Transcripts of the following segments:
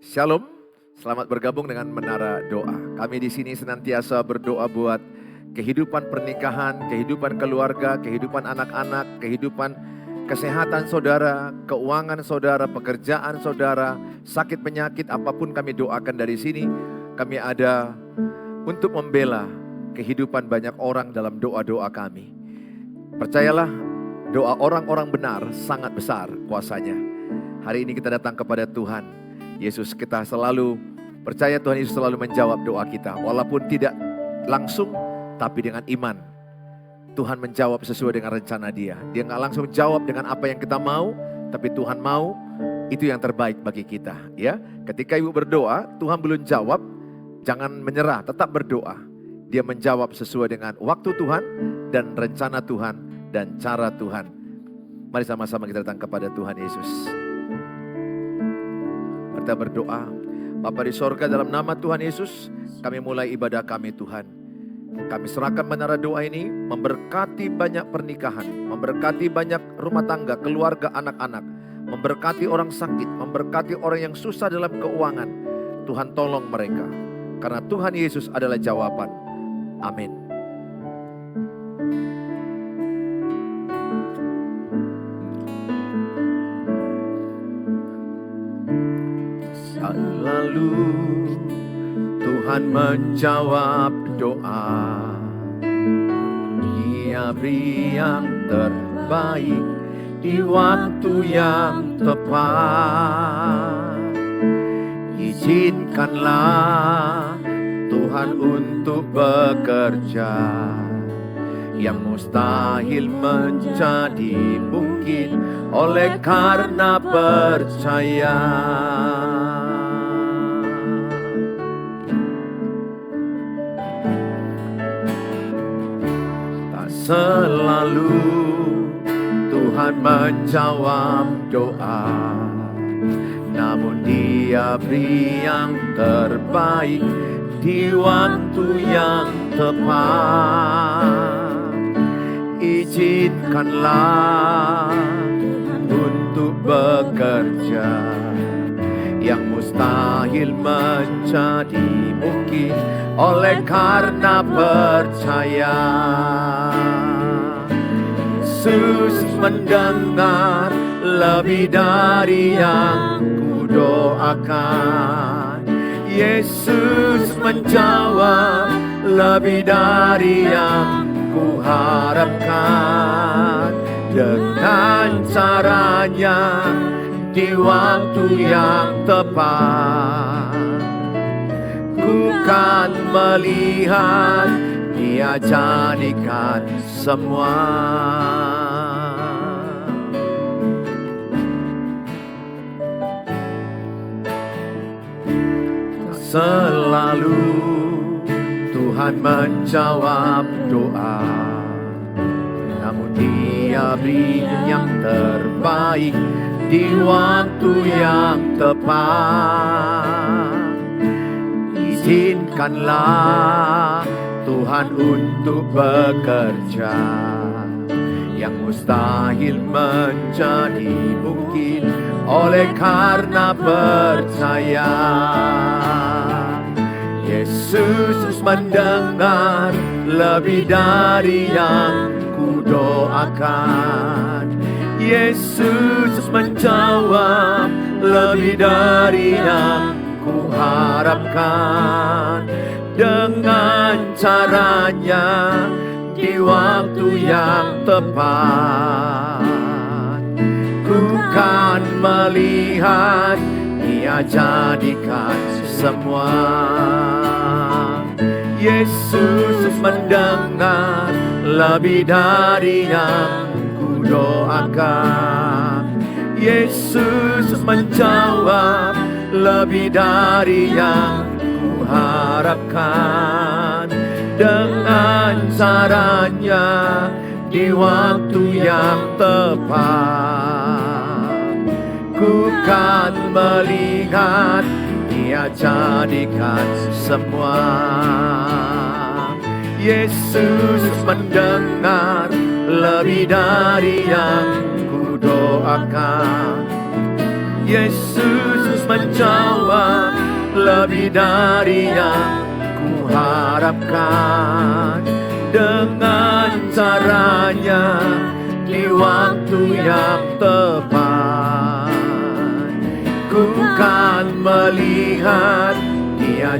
Shalom, selamat bergabung dengan Menara Doa. Kami di sini senantiasa berdoa buat kehidupan pernikahan, kehidupan keluarga, kehidupan anak-anak, kehidupan kesehatan saudara, keuangan saudara, pekerjaan saudara, sakit penyakit apapun kami doakan dari sini. Kami ada untuk membela kehidupan banyak orang dalam doa-doa kami. Percayalah, doa orang-orang benar sangat besar kuasanya. Hari ini kita datang kepada Tuhan Yesus, kita selalu percaya Tuhan Yesus selalu menjawab doa kita. Walaupun tidak langsung, tapi dengan iman. Tuhan menjawab sesuai dengan rencana Dia. Dia nggak langsung jawab dengan apa yang kita mau, tapi Tuhan mau itu yang terbaik bagi kita. Ya, ketika ibu berdoa, Tuhan belum jawab, jangan menyerah, tetap berdoa. Dia menjawab sesuai dengan waktu Tuhan dan rencana Tuhan dan cara Tuhan. Mari sama-sama kita datang kepada Tuhan Yesus. Kita berdoa. Bapa di sorga, dalam nama Tuhan Yesus, kami mulai ibadah kami Tuhan. Kami serahkan menara doa ini, memberkati banyak pernikahan, memberkati banyak rumah tangga, keluarga, anak-anak, memberkati orang sakit, memberkati orang yang susah dalam keuangan. Tuhan tolong mereka, karena Tuhan Yesus adalah jawaban. Amin. Lalu Tuhan menjawab doa. Dia beri yang terbaik di waktu yang tepat. Izinkanlah Tuhan untuk bekerja, yang mustahil menjadi mungkin oleh karena percaya. Selalu Tuhan menjawab doa, namun Dia beri yang terbaik di waktu yang tepat. Izinkanlah untuk bekerja, yang mustahil menjadi mungkin oleh karena percaya. Yesus mendengar lebih dari yang kudoakan. Yesus menjawab lebih dari yang kuharapkan. Dengan caranya di waktu yang tepat, ku kan melihat Dia jadikan semua. Selalu Tuhan menjawab doa, namun Dia beri yang terbaik di waktu yang tepat. Izinkanlah Tuhan untuk bekerja, yang mustahil menjadi mungkin oleh karena percaya. Yesus mendengar lebih dari yang kudoakan. Yesus menjawab lebih dari yang kuharapkan. Dengan caranya di waktu yang tepat, ku kan melihat Dia jadikan semua. Yesus mendengar lebih dari yang kudoakan. Yesus menjawab lebih dari yang harapkan. Dengan caranya di waktu yang tepat, ku kan melihat Dia jadikan semua. Yesus mendengar lebih dari yang kudoakan. Yesus menjawab lebih dari yang ku harapkan. Dengan caranya di waktu yang tepat, ku kan melihat Dia.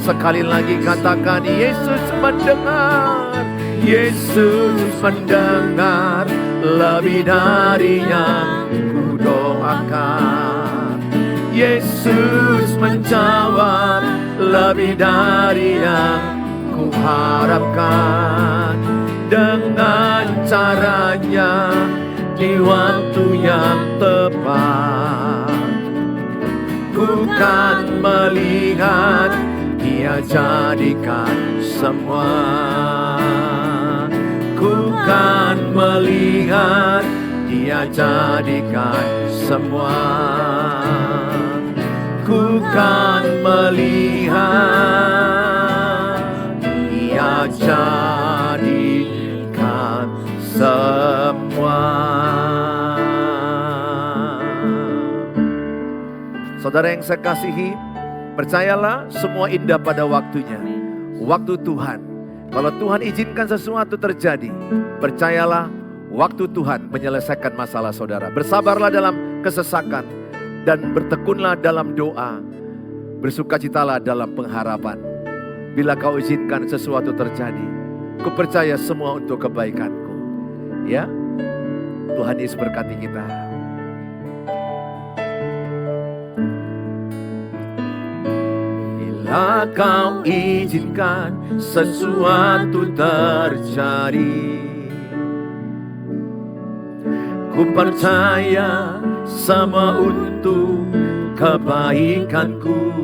Sekali lagi katakan, Yesus mendengar, Yesus mendengar lebih dari yang ku doakan. Yesus menjawab lebih dari yang ku harapkan. Dengan caranya di waktu yang tepat, ku kan melihat Dia jadikan semua. Ku kan melihat Dia jadikan semua. Ku kan melihat Dia jadikan semua. Saudara yang saya kasihi, percayalah semua indah pada waktunya. Waktu Tuhan. Kalau Tuhan izinkan sesuatu terjadi, percayalah waktu Tuhan menyelesaikan masalah saudara. Bersabarlah dalam kesesakan dan bertekunlah dalam doa. Bersukacitalah dalam pengharapan. Bila kau izinkan sesuatu terjadi, ku percaya semua untuk kebaikanku. Ya, Tuhan Yesus berkati kita. Bila kau izinkan sesuatu terjadi, ku percaya semua untuk kebaikanku.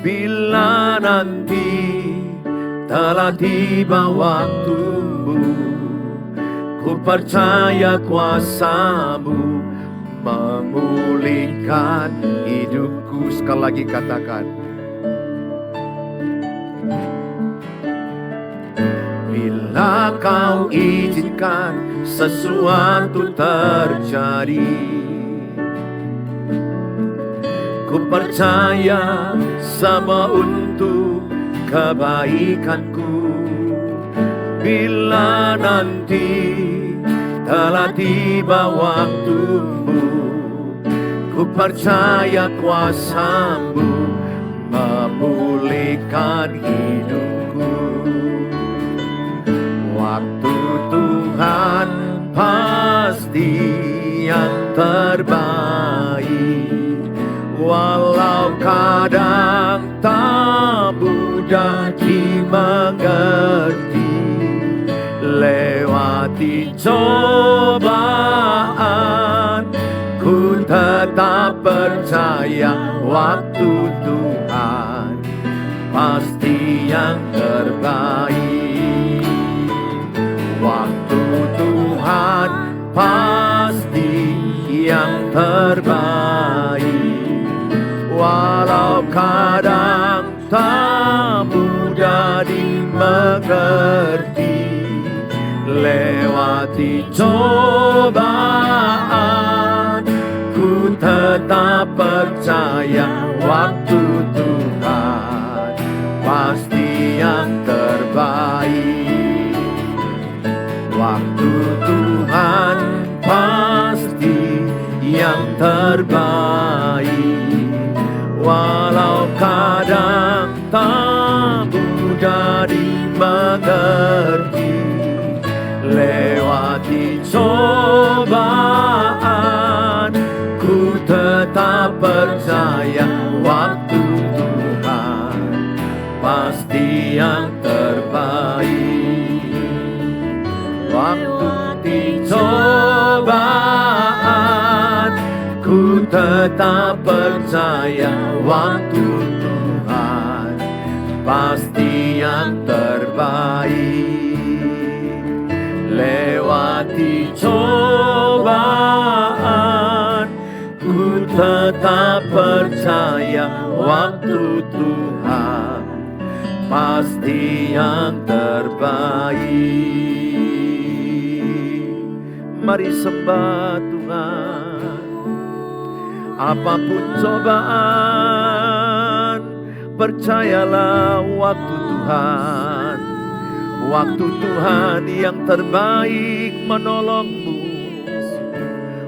Bila nanti telah tiba waktumu, ku percaya kuasa-Mu memulihkan hidupku. Sekali lagi katakan, bila kau izinkan sesuatu terjadi, ku percaya sama untuk kebaikanku. Bila nanti telah tiba waktumu, ku percaya kuasa-Mu memulihkan hidupku. Waktu Tuhan pasti yang terbaik, walau kadang tak mudah dimengerti. Lewati cobaan, ku tetap percaya waktu Tuhan pasti yang terbaik. Waktu Tuhan pasti yang terbaik, walau kadang tak mudah dimengerti. Lewati cobaan, ku tetap percaya waktu Tuhan pasti yang terbaik. Waktu Tuhan pasti yang terbaik, walau kadang tak mudah dimengerti. Lewati cobaan, ku tetap percaya waktu Tuhan pasti yang terbaik. Waktu cobaan, ku tetap percaya waktu Tuhan pasti yang terbaik. Lewati cobaan, ku tetap percaya waktu Tuhan pasti yang terbaik. Mari sembah Tuhan. Apapun cobaan, percayalah waktu Tuhan, waktu Tuhan yang terbaik menolongmu,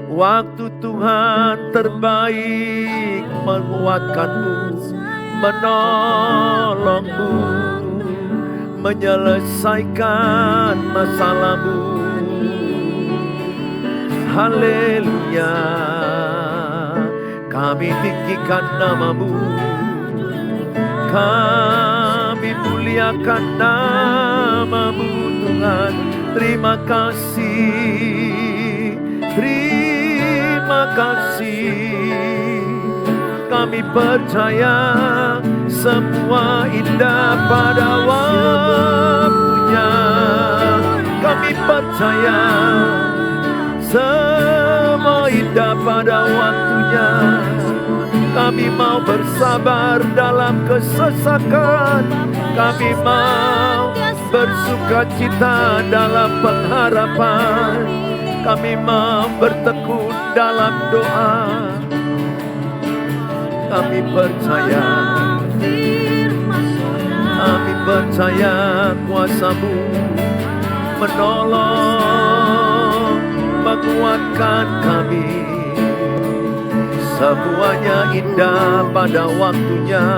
waktu Tuhan terbaik menguatkanmu, menolongmu, menyelesaikan masalahmu. Haleluya, kami tinggikan namamu, kami muliakan namamu Tuhan. Terima kasih, terima kasih. Kami percaya semua indah pada waktunya. Kami percaya semua indah pada waktunya. Kami mau bersabar dalam kesesakan. Kami mau bersukacita dalam pengharapan. Kami mau bertekun dalam doa. Kami percaya, kami percaya kuasa-Mu menolong, menguatkan kami. Semuanya indah pada waktunya,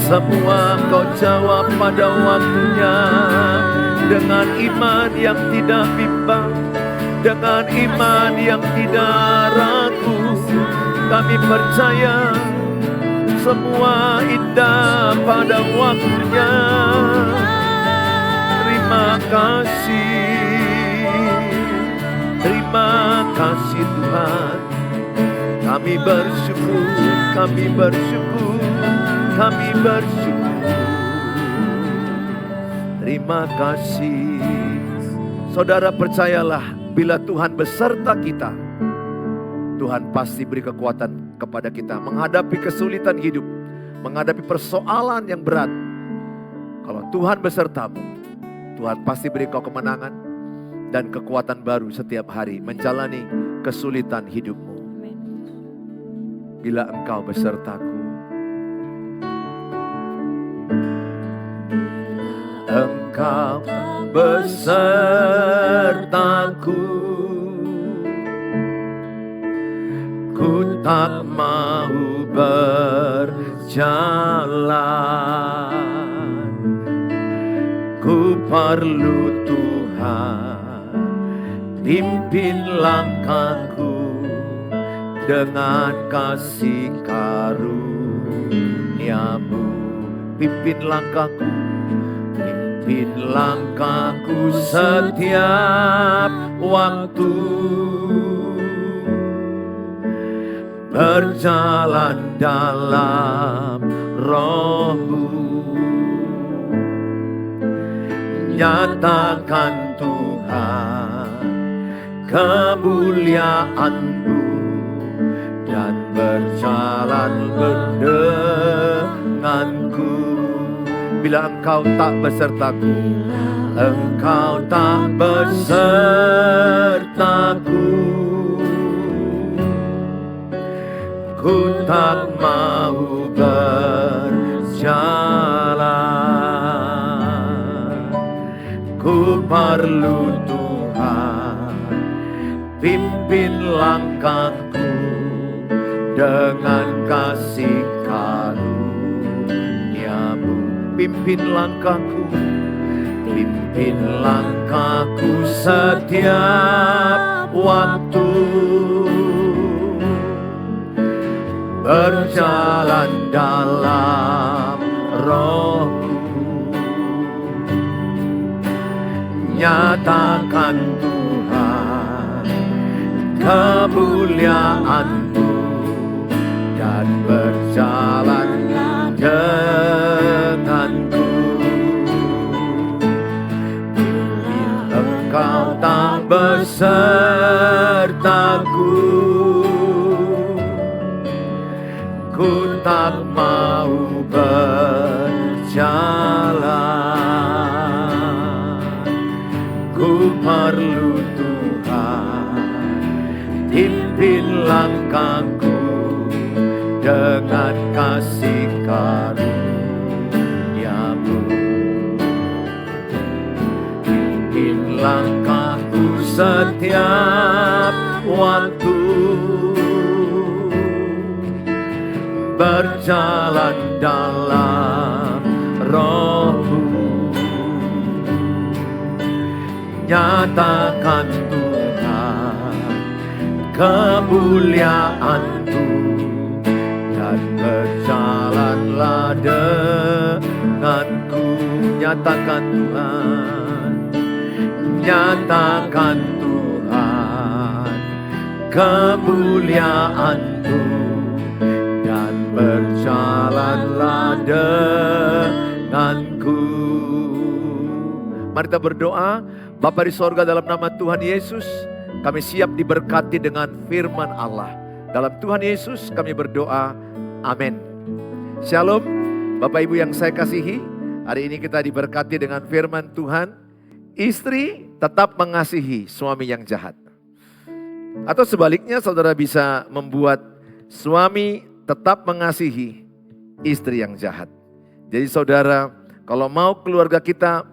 semua Kau jawab pada waktunya. Dengan iman yang tidak bimbang, dengan iman yang tidak ragu, kami percaya semua indah pada waktunya. Terima kasih Tuhan. Kami bersyukur, kami bersyukur, kami bersyukur. Terima kasih. Saudara percayalah, bila Tuhan beserta kita, Tuhan pasti beri kekuatan kepada kita menghadapi kesulitan hidup, menghadapi persoalan yang berat. Kalau Tuhan besertamu, Tuhan pasti beri kau kemenangan dan kekuatan baru setiap hari menjalani kesulitan hidupmu. Bila Engkau besertaku, Engkau besertaku, ku tak mau berjalan. Ku perlu Tuhan, pimpin langkahku dengan kasih karunia-Mu. Pimpin langkahku, pimpin langkahku setiap waktu. Berjalan dalam Roh-Mu, nyatakan Tuhan kemuliaan-Mu, dan berjalan denganku. Bila Engkau tak besertaku, Engkau tak besertaku, ku tak mau berjalan. Ku perlu Tuhan, pimpin langkahku dengan kasih karunia-Mu. Pimpin langkahku, pimpin langkahku setiap waktu. Berjalan dalam Roh-Mu, nyatakan Tuhan kemuliaan-Mu, dan berjalan denganku. Bila Engkau tak besertaku, ku tak mau berjalan. Ku perlu Tuhan, pimpin langkahku dengan kasih karunia-Mu. Pimpin langkahku setiap waktu, berjalan dalam Roh-Mu. Nyatakan Tuhan kemuliaan-Mu, dan berjalanlah denganku. Nyatakan Tuhan, nyatakan Tuhan kemuliaan-Mu, dan berjalanlah denganku. Mari kita berdoa. Bapa di sorga, dalam nama Tuhan Yesus, kami siap diberkati dengan firman Allah. Dalam Tuhan Yesus kami berdoa, amin. Shalom, Bapak Ibu yang saya kasihi. Hari ini kita diberkati dengan firman Tuhan. Istri tetap mengasihi suami yang jahat. Atau sebaliknya, saudara bisa membuat suami tetap mengasihi istri yang jahat. Jadi saudara, kalau mau keluarga kita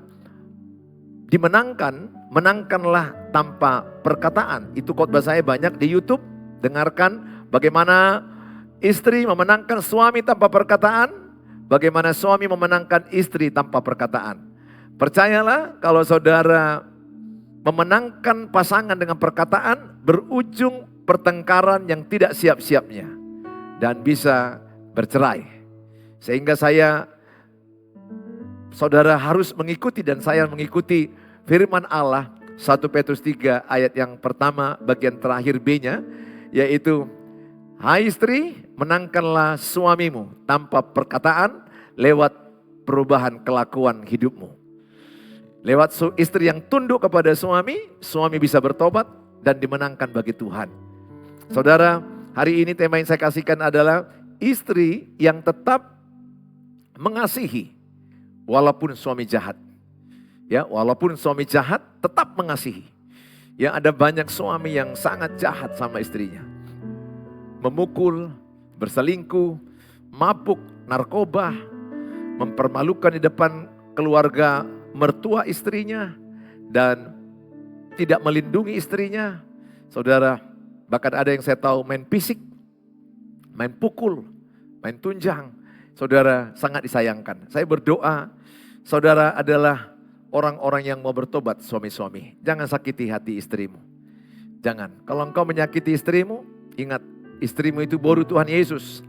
dimenangkan, menangkanlah tanpa perkataan. Itu khotbah saya banyak di YouTube. Dengarkan bagaimana istri memenangkan suami tanpa perkataan, bagaimana suami memenangkan istri tanpa perkataan. Percayalah, kalau saudara memenangkan pasangan dengan perkataan, berujung pertengkaran yang tidak siap-siapnya dan bisa bercerai. Sehingga saudara harus mengikuti, dan saya mengikuti firman Allah 1 Petrus 3 ayat yang pertama bagian terakhir B-nya, yaitu hai istri, menangkanlah suamimu tanpa perkataan lewat perubahan kelakuan hidupmu. Lewat istri yang tunduk kepada suami, suami bisa bertobat dan dimenangkan bagi Tuhan. Saudara, hari ini tema yang saya kasihkan adalah istri yang tetap mengasihi walaupun suami jahat. Ya, walaupun suami jahat tetap mengasihi. Ya, ada banyak suami yang sangat jahat sama istrinya. Memukul, berselingkuh, mabuk, narkoba, mempermalukan di depan keluarga mertua istrinya, dan tidak melindungi istrinya. Saudara, bahkan ada yang saya tahu main fisik, main pukul, main tunjang. Saudara, sangat disayangkan. Saya berdoa, saudara adalah orang-orang yang mau bertobat, suami-suami. Jangan sakiti hati istrimu. Jangan. Kalau engkau menyakiti istrimu, ingat, istrimu itu baru Tuhan Yesus.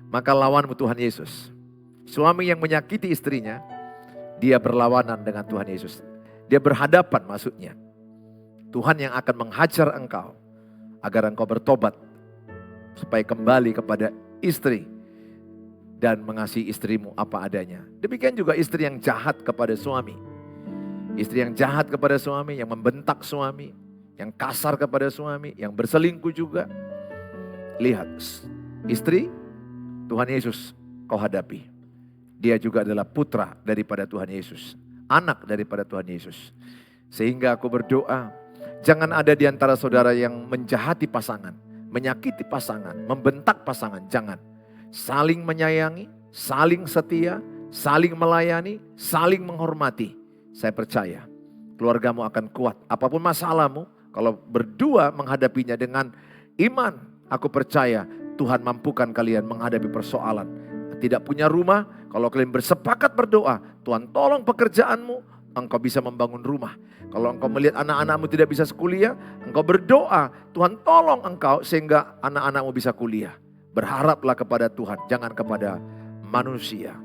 Maka lawanmu Tuhan Yesus. Suami yang menyakiti istrinya, dia berlawanan dengan Tuhan Yesus. Dia berhadapan maksudnya. Tuhan yang akan menghajar engkau agar engkau bertobat supaya kembali kepada istri dan mengasihi istrimu apa adanya. Demikian juga istri yang jahat kepada suami. Istri yang jahat kepada suami, yang membentak suami, yang kasar kepada suami, yang berselingkuh juga. Lihat, istri Tuhan Yesus kau hadapi. Dia juga adalah putra daripada Tuhan Yesus, anak daripada Tuhan Yesus. Sehingga aku berdoa, jangan ada di antara saudara yang menjahati pasangan, menyakiti pasangan, membentak pasangan, jangan. Saling menyayangi, saling setia, saling melayani, saling menghormati. Saya percaya keluargamu akan kuat. Apapun masalahmu, kalau berdua menghadapinya dengan iman, aku percaya Tuhan mampukan kalian menghadapi persoalan. Tidak punya rumah, kalau kalian bersepakat berdoa, Tuhan tolong pekerjaanmu, engkau bisa membangun rumah. Kalau engkau melihat anak-anakmu tidak bisa kuliah, engkau berdoa, Tuhan tolong engkau sehingga anak-anakmu bisa kuliah. Berharaplah kepada Tuhan, jangan kepada manusia.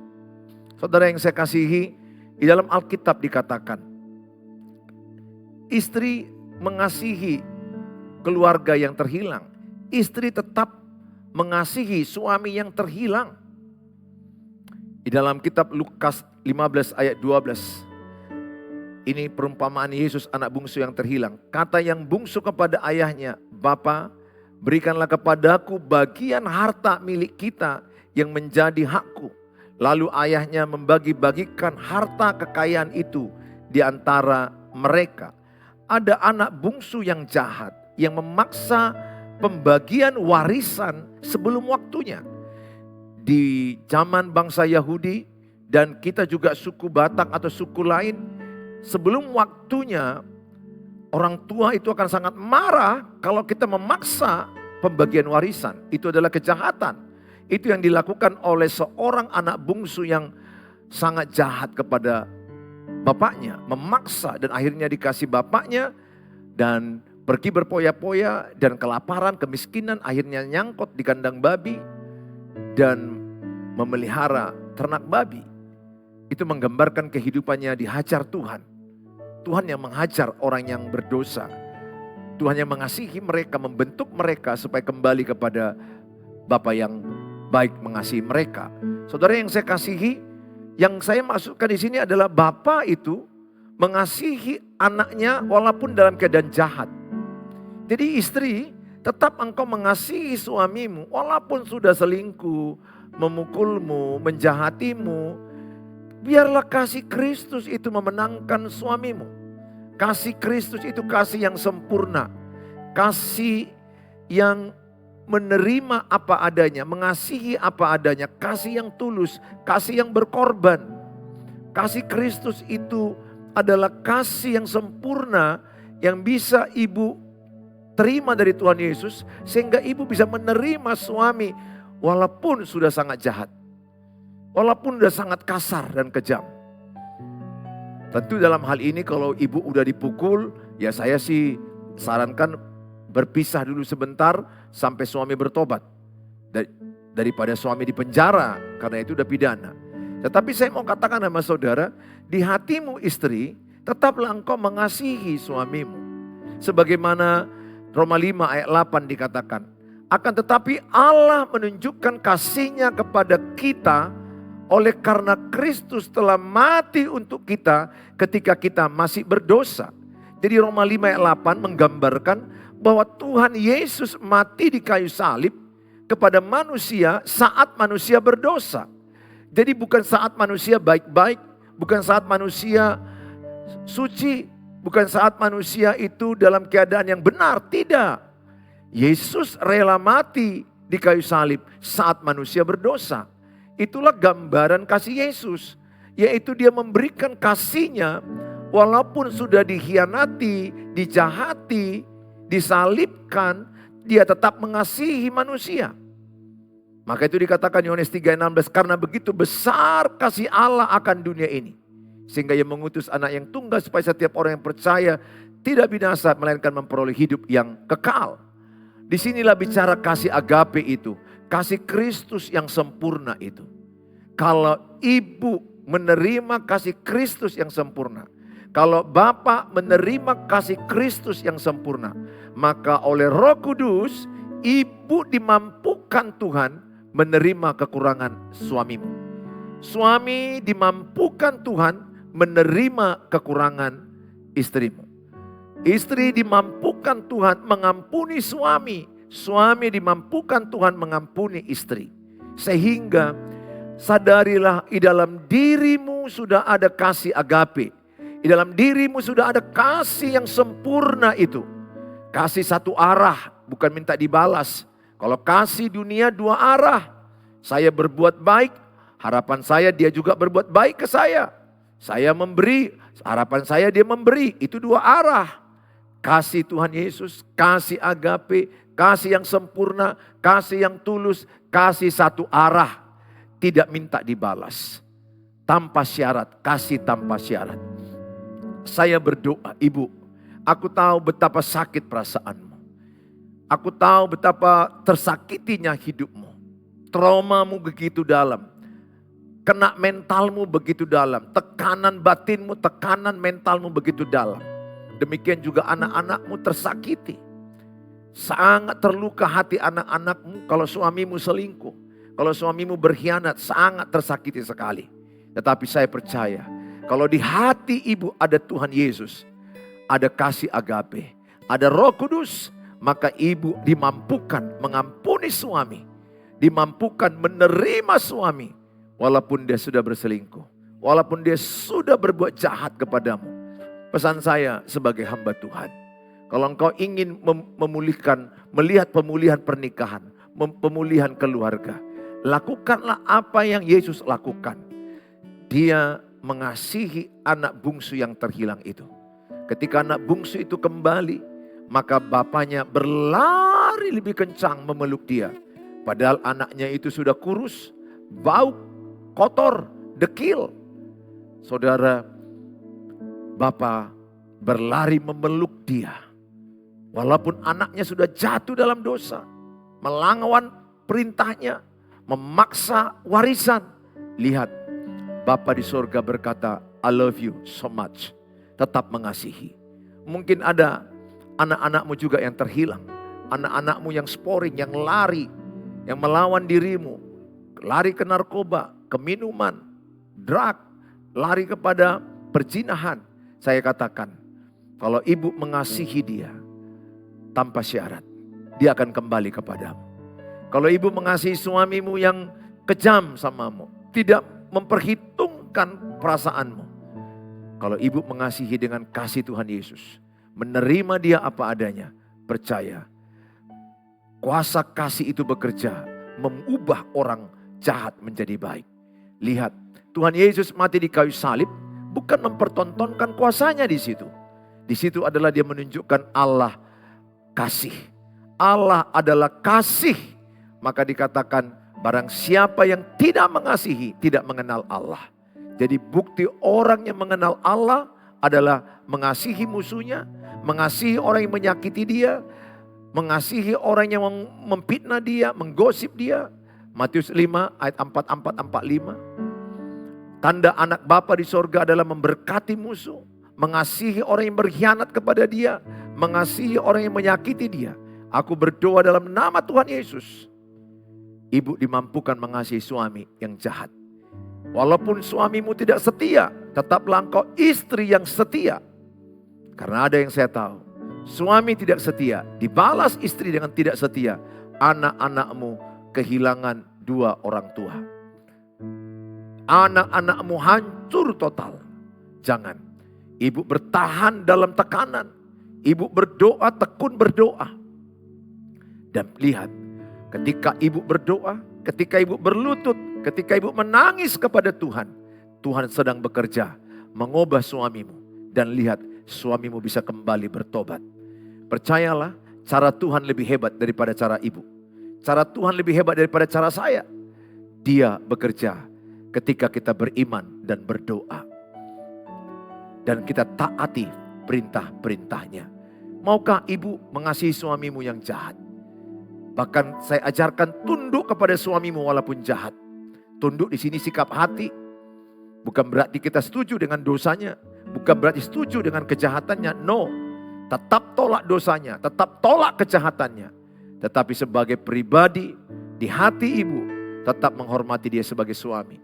Saudara yang saya kasihi, di dalam Alkitab dikatakan, istri mengasihi keluarga yang terhilang. Istri tetap mengasihi suami yang terhilang. Di dalam kitab Lukas 15 ayat 12. Ini perumpamaan Yesus anak bungsu yang terhilang. Kata yang bungsu kepada ayahnya, Bapa, berikanlah kepadaku bagian harta milik kita yang menjadi hakku. Lalu ayahnya membagi-bagikan harta kekayaan itu di antara mereka. Ada anak bungsu yang jahat yang memaksa pembagian warisan sebelum waktunya. di zaman bangsa Yahudi dan kita juga suku Batak atau suku lain, sebelum waktunya orang tua itu akan sangat marah kalau kita memaksa pembagian warisan. Itu adalah kejahatan. Itu yang dilakukan oleh seorang anak bungsu yang sangat jahat kepada bapaknya. Memaksa dan akhirnya dikasih bapaknya dan pergi berpoya-poya dan kelaparan, kemiskinan, akhirnya nyangkut di kandang babi dan memelihara ternak babi. Itu menggambarkan kehidupannya dihajar Tuhan. Tuhan yang menghajar orang yang berdosa. Tuhan yang mengasihi mereka, membentuk mereka supaya kembali kepada Bapa yang baik mengasihi mereka. Saudara yang saya kasihi, yang saya masukkan di sini adalah Bapa itu mengasihi anaknya walaupun dalam keadaan jahat. Jadi istri, tetap engkau mengasihi suamimu walaupun sudah selingkuh, memukulmu, menjahatimu. Biarlah kasih Kristus itu memenangkan suamimu. Kasih Kristus itu kasih yang sempurna. Kasih yang menerima apa adanya, mengasihi apa adanya. Kasih yang tulus, kasih yang berkorban. Kasih Kristus itu adalah kasih yang sempurna yang bisa ibu terima dari Tuhan Yesus. Sehingga ibu bisa menerima suami walaupun sudah sangat jahat. Walaupun sudah sangat kasar dan kejam. Tentu dalam hal ini kalau ibu udah dipukul, ya saya sih sarankan berpisah dulu sebentar sampai suami bertobat. Daripada suami di penjara, karena itu udah pidana. Tetapi saya mau katakan sama saudara, di hatimu istri, tetaplah engkau mengasihi suamimu. Sebagaimana Roma 5 ayat 8 dikatakan. Akan tetapi Allah menunjukkan kasih-Nya kepada kita oleh karena Kristus telah mati untuk kita ketika kita masih berdosa. Jadi Roma 5 ayat 8 menggambarkan bahwa Tuhan Yesus mati di kayu salib kepada manusia saat manusia berdosa. Jadi bukan saat manusia baik-baik, bukan saat manusia suci, bukan saat manusia itu dalam keadaan yang benar, tidak. Yesus rela mati di kayu salib saat manusia berdosa. Itulah gambaran kasih Yesus. Yaitu dia memberikan kasih-Nya walaupun sudah dikhianati, dijahati, disalibkan, dia tetap mengasihi manusia. Maka itu dikatakan Yohanes 3:16, karena begitu besar kasih Allah akan dunia ini. Sehingga ia mengutus anak yang tunggal supaya setiap orang yang percaya tidak binasa melainkan memperoleh hidup yang kekal. Disinilah bicara kasih agape itu. Kasih Kristus yang sempurna itu. Kalau ibu menerima kasih Kristus yang sempurna. Kalau bapak menerima kasih Kristus yang sempurna. Maka oleh Roh Kudus, ibu dimampukan Tuhan menerima kekurangan suamimu. Suami dimampukan Tuhan menerima kekurangan istrimu. Istri dimampukan Tuhan mengampuni suami. Suami dimampukan Tuhan mengampuni istri. Sehingga sadarilah di dalam dirimu sudah ada kasih agape. Di dalam dirimu sudah ada kasih yang sempurna itu. Kasih satu arah, bukan minta dibalas. Kalau kasih dunia dua arah. Saya berbuat baik, harapan saya dia juga berbuat baik ke saya. Saya memberi, harapan saya dia memberi. Itu dua arah. Kasih Tuhan Yesus, kasih agape, kasih yang sempurna, kasih yang tulus, kasih satu arah. Tidak minta dibalas. Tanpa syarat, kasih tanpa syarat. Saya berdoa, ibu, aku tahu betapa sakit perasaanmu. Aku tahu betapa tersakitinya hidupmu. Traumamu begitu dalam. Kena mentalmu begitu dalam. Tekanan batinmu, tekanan mentalmu begitu dalam. Demikian juga anak-anakmu tersakiti. Sangat terluka hati anak-anakmu kalau suamimu selingkuh. Kalau suamimu berkhianat, sangat tersakiti sekali. Tetapi saya percaya, kalau di hati ibu ada Tuhan Yesus, ada kasih agape, ada Roh Kudus, maka ibu dimampukan mengampuni suami, dimampukan menerima suami, walaupun dia sudah berselingkuh, walaupun dia sudah berbuat jahat kepadamu. Pesan saya sebagai hamba Tuhan, kalau engkau ingin memulihkan, melihat pemulihan pernikahan, pemulihan keluarga, Lakukanlah apa yang Yesus lakukan. Dia mengasihi anak bungsu yang terhilang itu. Ketika anak bungsu itu kembali, maka bapaknya berlari lebih kencang memeluk dia. Padahal anaknya itu sudah kurus, bau, kotor, dekil. Saudara, bapak berlari memeluk dia. Walaupun anaknya sudah jatuh dalam dosa, melawan perintahnya, memaksa warisan. Lihat, Bapa di surga berkata, I love you so much. Tetap mengasihi. Mungkin ada anak-anakmu juga yang terhilang. Anak-anakmu yang sporing, yang lari, yang melawan dirimu. Lari ke narkoba, ke minuman, drug, lari kepada perzinahan. Saya katakan, kalau ibu mengasihi dia tanpa syarat, dia akan kembali kepadamu. Kalau ibu mengasihi suamimu yang kejam samamu, tidak memperhitungkan perasaanmu. Kalau ibu mengasihi dengan kasih Tuhan Yesus, menerima dia apa adanya, percaya. Kuasa kasih itu bekerja, mengubah orang jahat menjadi baik. Lihat, Tuhan Yesus mati di kayu salib, bukan mempertontonkan kuasanya di situ. Di situ adalah dia menunjukkan Allah kasih. Allah adalah kasih. Maka dikatakan, barang siapa yang tidak mengasihi, tidak mengenal Allah. Jadi bukti orang yang mengenal Allah adalah mengasihi musuhnya, mengasihi orang yang menyakiti dia, mengasihi orang yang memfitnah dia, menggosip dia. Matius 5 ayat 44-45. Tanda anak Bapa di sorga adalah memberkati musuh, mengasihi orang yang berkhianat kepada dia, mengasihi orang yang menyakiti dia. Aku berdoa dalam nama Tuhan Yesus. Ibu dimampukan mengasihi suami yang jahat. Walaupun suamimu tidak setia, tetaplah engkau istri yang setia. Karena ada yang saya tahu, suami tidak setia, dibalas istri dengan tidak setia. Anak-anakmu kehilangan dua orang tua. Anak-anakmu hancur total. Jangan. Ibu bertahan dalam tekanan. Ibu berdoa, tekun berdoa. Dan lihat, ketika ibu berdoa, ketika ibu berlutut, ketika ibu menangis kepada Tuhan, Tuhan sedang bekerja mengubah suamimu. Dan lihat, suamimu bisa kembali bertobat. Percayalah, cara Tuhan lebih hebat daripada cara ibu. Cara Tuhan lebih hebat daripada cara saya. Dia bekerja ketika kita beriman dan berdoa. Dan kita taati perintah-perintahnya. Maukah ibu mengasihi suamimu yang jahat? Bahkan saya ajarkan tunduk kepada suamimu walaupun jahat. Tunduk di sini sikap hati. Bukan berarti kita setuju dengan dosanya. Bukan berarti setuju dengan kejahatannya. No. Tetap tolak dosanya. Tetap tolak kejahatannya. Tetapi sebagai pribadi di hati ibu, tetap menghormati dia sebagai suami.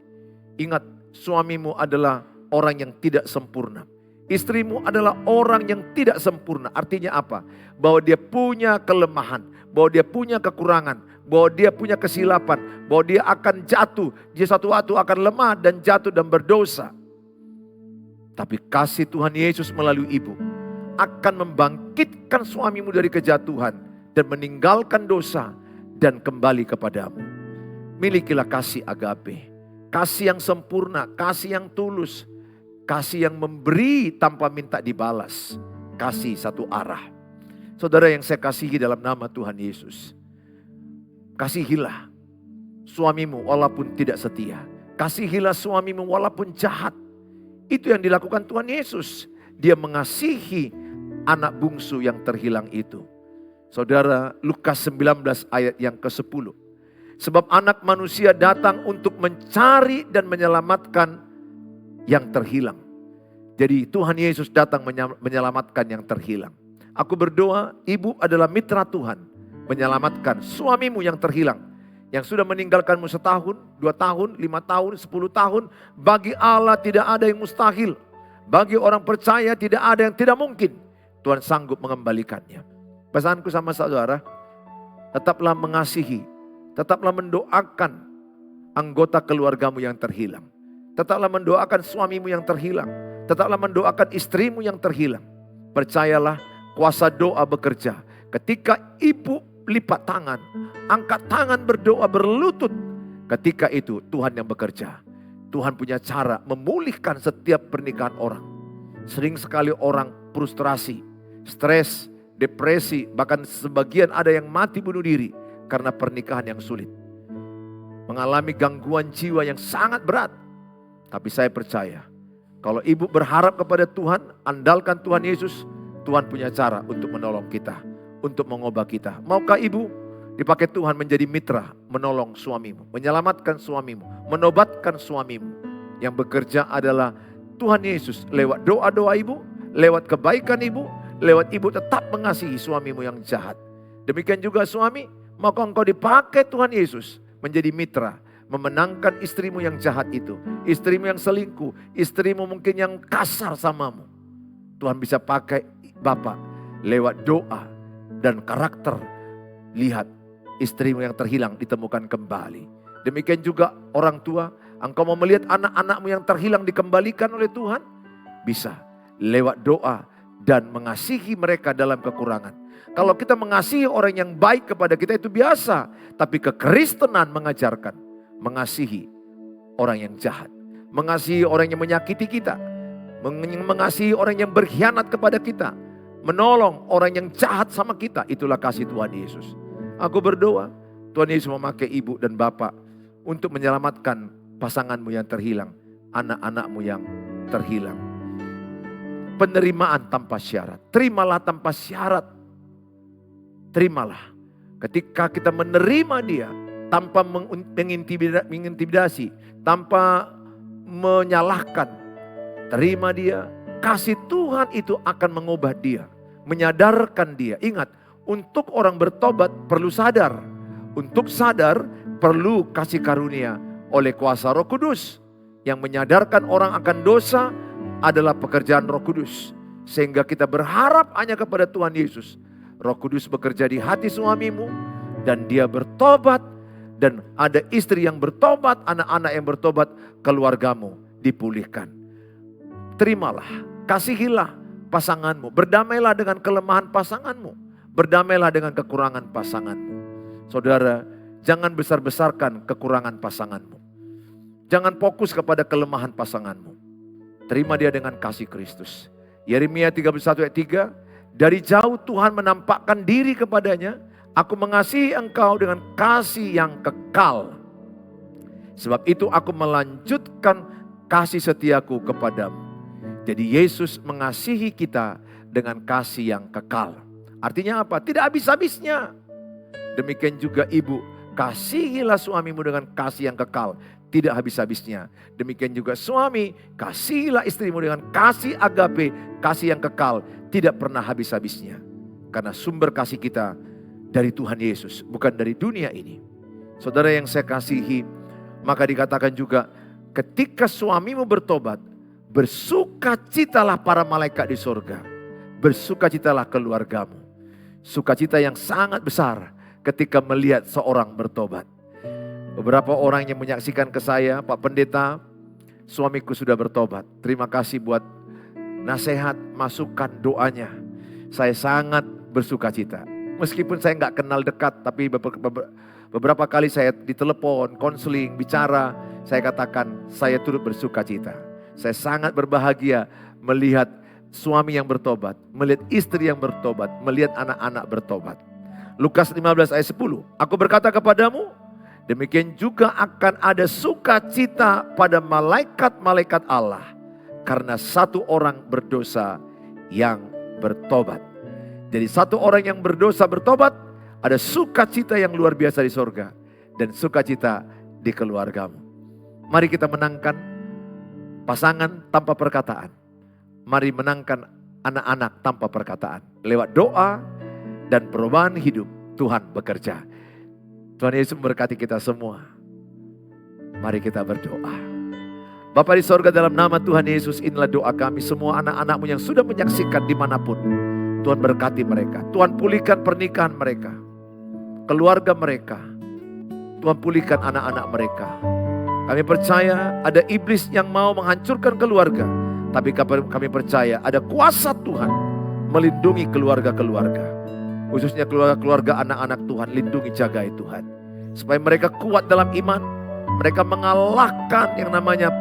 Ingat, suamimu adalah orang yang tidak sempurna. Istrimu adalah orang yang tidak sempurna. Artinya apa? Bahwa dia punya kelemahan. Bahwa dia punya kekurangan. Bahwa dia punya kesilapan. Bahwa dia akan jatuh. Dia suatu waktu akan lemah dan jatuh dan berdosa. Tapi kasih Tuhan Yesus melalui ibu akan membangkitkan suamimu dari kejatuhan dan meninggalkan dosa dan kembali kepadamu. Milikilah kasih agape, kasih yang sempurna, kasih yang tulus, kasih yang memberi tanpa minta dibalas, kasih satu arah. Saudara yang saya kasihi dalam nama Tuhan Yesus, kasihilah suamimu walaupun tidak setia, kasihilah suamimu walaupun jahat. Itu yang dilakukan Tuhan Yesus. Dia mengasihi anak bungsu yang terhilang itu. Saudara, Lukas 19 ayat yang ke-10. Sebab anak manusia datang untuk mencari dan menyelamatkan yang terhilang. Jadi Tuhan Yesus datang menyelamatkan yang terhilang. Aku berdoa, ibu adalah mitra Tuhan. Menyelamatkan suamimu yang terhilang. Yang sudah meninggalkanmu 1 tahun, 2 tahun, 5 tahun, 10 tahun. Bagi Allah tidak ada yang mustahil. Bagi orang percaya tidak ada yang tidak mungkin. Tuhan sanggup mengembalikannya. Pesanku sama saudara, tetaplah mengasihi, tetaplah mendoakan anggota keluargamu yang terhilang. Tetaplah mendoakan suamimu yang terhilang. Tetaplah mendoakan istrimu yang terhilang. Percayalah, kuasa doa bekerja. Ketika ibu lipat tangan, angkat tangan berdoa berlutut. Ketika itu Tuhan yang bekerja. Tuhan punya cara memulihkan setiap pernikahan orang. Sering sekali orang frustrasi, stres, depresi, bahkan sebagian ada yang mati bunuh diri karena pernikahan yang sulit. Mengalami gangguan jiwa yang sangat berat. Tapi saya percaya, kalau ibu berharap kepada Tuhan, andalkan Tuhan Yesus, Tuhan punya cara untuk menolong kita, untuk mengubah kita. Maukah ibu dipakai Tuhan menjadi mitra, menolong suamimu, menyelamatkan suamimu, menobatkan suamimu? Yang bekerja adalah Tuhan Yesus lewat doa-doa ibu, lewat kebaikan ibu, lewat ibu tetap mengasihi suamimu yang jahat. Demikian juga suami, maukah engkau dipakai Tuhan Yesus menjadi mitra, memenangkan istrimu yang jahat itu, istrimu yang selingkuh, istrimu mungkin yang kasar samamu. Tuhan bisa pakai Bapak lewat doa dan karakter. Lihat, istrimu yang terhilang ditemukan kembali. Demikian juga orang tua, engkau mau melihat anak-anakmu yang terhilang dikembalikan oleh Tuhan? Bisa lewat doa dan mengasihi mereka dalam kekurangan. Kalau kita mengasihi orang yang baik kepada kita itu biasa, tapi kekristenan mengajarkan mengasihi orang yang jahat, mengasihi orang yang menyakiti kita, mengasihi orang yang berkhianat kepada kita, menolong orang yang jahat sama kita. Itulah kasih Tuhan Yesus. Aku berdoa Tuhan Yesus memakai ibu dan bapak untuk menyelamatkan pasanganmu yang terhilang, anak-anakmu yang terhilang. Penerimaan tanpa syarat. Terimalah tanpa syarat. Terimalah. Ketika kita menerima dia tanpa mengintimidasi, tanpa menyalahkan. Terima dia. Kasih Tuhan itu akan mengubah dia. Menyadarkan dia. Ingat, untuk orang bertobat perlu sadar. Untuk sadar perlu kasih karunia oleh kuasa Roh Kudus. Yang menyadarkan orang akan dosa adalah pekerjaan Roh Kudus. Sehingga kita berharap hanya kepada Tuhan Yesus. Roh Kudus bekerja di hati suamimu dan dia bertobat. Dan ada istri yang bertobat, anak-anak yang bertobat, keluargamu dipulihkan. Terimalah, kasihilah pasanganmu. Berdamailah dengan kelemahan pasanganmu. Berdamailah dengan kekurangan pasanganmu. Saudara, jangan besar-besarkan kekurangan pasanganmu. Jangan fokus kepada kelemahan pasanganmu. Terima dia dengan kasih Kristus. Yeremia 31 ayat 3. Dari jauh Tuhan menampakkan diri kepadanya. Aku mengasihi engkau dengan kasih yang kekal. Sebab itu aku melanjutkan kasih setiaku kepadamu. Jadi Yesus mengasihi kita dengan kasih yang kekal. Artinya apa? Tidak habis-habisnya. Demikian juga ibu, kasihilah suamimu dengan kasih yang kekal. Tidak habis-habisnya. Demikian juga suami, kasihilah istrimu dengan kasih agape, kasih yang kekal. Tidak pernah habis-habisnya. Karena sumber kasih kita dari Tuhan Yesus, bukan dari dunia ini. Saudara yang saya kasihi, maka dikatakan juga, ketika suamimu bertobat, bersukacitalah para malaikat di surga. Bersukacitalah keluargamu. Sukacita yang sangat besar ketika melihat seorang bertobat. Beberapa orang yang menyaksikan ke saya, Pak Pendeta, suamiku sudah bertobat. Terima kasih buat nasihat, masukan, doanya. Saya sangat bersukacita. Meskipun saya nggak kenal dekat, tapi beberapa kali saya ditelepon, konseling, bicara, saya katakan saya turut bersukacita. Saya sangat berbahagia melihat suami yang bertobat, melihat istri yang bertobat, melihat anak-anak bertobat. Lukas 15 ayat 10. Aku berkata kepadamu, demikian juga akan ada sukacita pada malaikat-malaikat Allah karena satu orang berdosa yang bertobat. Jadi satu orang yang berdosa bertobat, ada sukacita yang luar biasa di sorga. Dan sukacita di keluargamu. Mari kita menangkan pasangan tanpa perkataan. Mari menangkan anak-anak tanpa perkataan. Lewat doa dan perubahan hidup, Tuhan bekerja. Tuhan Yesus memberkati kita semua. Mari kita berdoa. Bapa di sorga, dalam nama Tuhan Yesus, inilah doa kami. Semua anak-anakmu yang sudah menyaksikan dimanapun, Tuhan berkati mereka. Tuhan pulihkan pernikahan mereka, keluarga mereka. Tuhan pulihkan anak-anak mereka. Kami percaya ada iblis yang mau menghancurkan keluarga. Tapi kami percaya ada kuasa Tuhan melindungi keluarga-keluarga. Khususnya keluarga-keluarga anak-anak Tuhan, lindungi, jagai Tuhan. Supaya mereka kuat dalam iman, Mereka mengalahkan yang namanya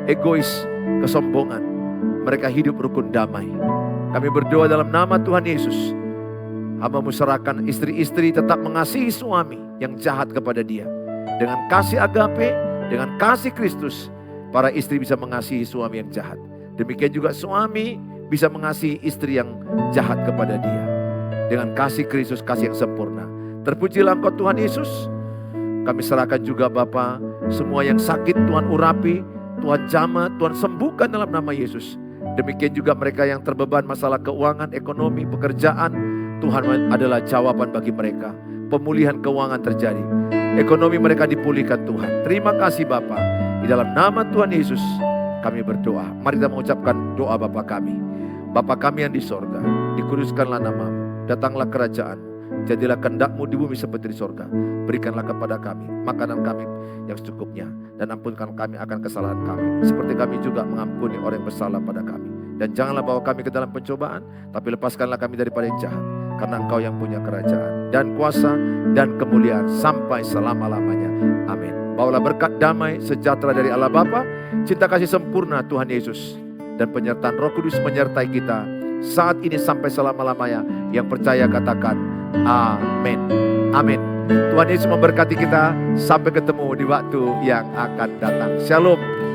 egois, kesombongan. Mereka hidup rukun damai. Kami berdoa dalam nama Tuhan Yesus. Hamba-Mu serahkan istri-istri tetap mengasihi suami yang jahat kepada dia. Dengan kasih agape, dengan kasih Kristus, para istri bisa mengasihi suami yang jahat. Demikian juga suami bisa mengasihi istri yang jahat kepada dia. Dengan kasih Kristus, kasih yang sempurna. Terpujilah Engkau Tuhan Yesus. Kami serahkan juga Bapa, semua yang sakit Tuhan urapi, Tuhan jamah, Tuhan sembuhkan dalam nama Yesus. Demikian juga mereka yang terbeban masalah keuangan, ekonomi, pekerjaan, Tuhan adalah jawaban bagi mereka. Pemulihan keuangan terjadi. Ekonomi mereka dipulihkan Tuhan. Terima kasih Bapa. Di dalam nama Tuhan Yesus kami berdoa. Mari kita mengucapkan doa Bapa kami. Bapa kami yang di sorga, dikuduskanlah nama-Mu. Datanglah kerajaan. Jadilah kehendak-Mu di bumi seperti di sorga. Berikanlah kepada kami makanan kami yang secukupnya. Dan ampunkan kami akan kesalahan kami. Seperti kami juga mengampuni orang yang bersalah pada kami. Dan janganlah bawa kami ke dalam pencobaan. Tapi lepaskanlah kami daripada yang jahat. Karena Engkau yang punya kerajaan dan kuasa dan kemuliaan sampai selama-lamanya. Amin. Bawalah berkat damai sejahtera dari Allah Bapa, cinta kasih sempurna Tuhan Yesus, dan penyertaan Roh Kudus menyertai kita saat ini sampai selama-lamanya. Yang percaya katakan amin. Amin. Tuhan Yesus memberkati kita. Sampai ketemu di waktu yang akan datang. Shalom.